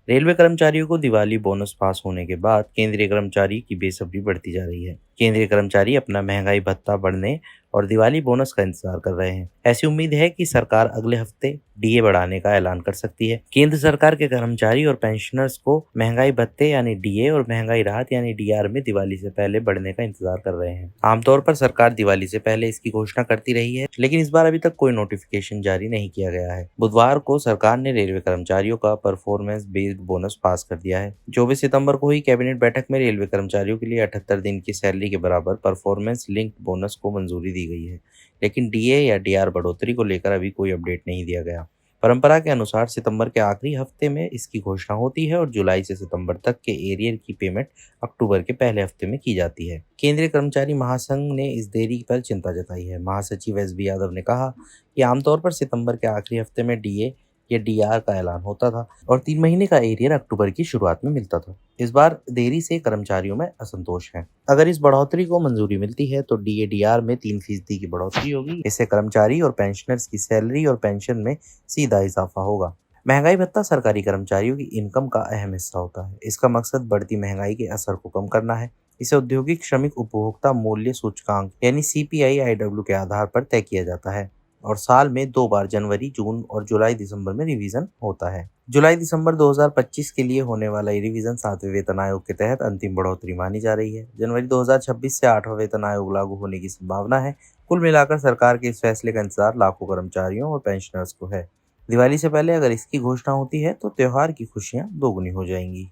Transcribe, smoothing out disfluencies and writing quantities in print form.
Railway कर्मचारियों को Diwali bonus पास होने के बाद केंद्रीय कर्मचारी की बेसब्री बढ़ती जा रही है। केंद्रीय कर्मचारी अपना महंगाई भत्ता बढ़ने और दिवाली बोनस का इंतजार कर रहे हैं। ऐसी उम्मीद है कि सरकार अगले हफ्ते डीए बढ़ाने का ऐलान कर सकती है। केंद्र सरकार के कर्मचारी और पेंशनर्स को महंगाई भत्ते यानी डीए और महंगाई राहत यानी डीआर में दिवाली से पहले बढ़ने का इंतजार कर रहे हैं। आमतौर पर सरकार दिवाली से पहले इसकी घोषणा करती रही है, लेकिन इस बार अभी तक कोई नोटिफिकेशन जारी नहीं किया गया है। बुधवार को सरकार ने रेलवे कर्मचारियों का परफॉर्मेंस बेस्ड बोनस पास कर दिया है। 24 सितंबर को हुई कैबिनेट बैठक में रेलवे कर्मचारियों के लिए 78 दिन की सैलरी के बराबर परफॉर्मेंस लिंक्ड बोनस को मंजूरी दी गई है, लेकिन डीए या डीआर बढ़ोतरी को लेकर अभी कोई अपडेट नहीं दिया गया। परंपरा के अनुसार सितंबर के आखिरी हफ्ते में इसकी घोषणा होती है और जुलाई से सितंबर तक के एरियर की पेमेंट अक्टूबर के पहले हफ्ते में की जाती है। केंद्रीय कर्मचारी महासंघ ने इस देरी पर चिंता जताई है। महासचिव एसबी यादव ने कहा कि आमतौर पर सितंबर के आखिरी हफ्ते में डीए या डीआर का ऐलान होता था और 3 महीने का एरियर अक्टूबर की शुरुआत में मिलता था। इस बार देरी से कर्मचारियों में असंतोष है। अगर इस बढ़ोतरी को मंजूरी मिलती है तो डीए डीआर में 3% की बढ़ोतरी होगी। इससे कर्मचारी और पेंशनर्स की सैलरी और पेंशन में सीधा इजाफा होगा। महंगाई भत्ता सरकारी कर्मचारियों की इनकम का अहम हिस्सा होता है। इसका मकसद बढ़ती महंगाई के असर को कम करना है। इसे औद्योगिक श्रमिक उपभोक्ता मूल्य सूचकांक यानी CPI-IW के आधार पर तय किया जाता है और साल में 2 बार जनवरी, जून और जुलाई दिसंबर में रिवीजन होता है। जुलाई दिसंबर 2025 के लिए होने वाला ये रिवीजन 7वें वेतन आयोग के तहत अंतिम बढ़ोतरी मानी जा रही है। जनवरी 2026 से 8वां वेतन आयोग लागू होने की संभावना है। कुल मिलाकर सरकार के इस फैसले का इंतजार लाखों कर्मचारियों और पेंशनर्स को है। दिवाली से पहले अगर इसकी घोषणा होती है तो त्योहार की खुशियां दोगुनी हो जाएंगी।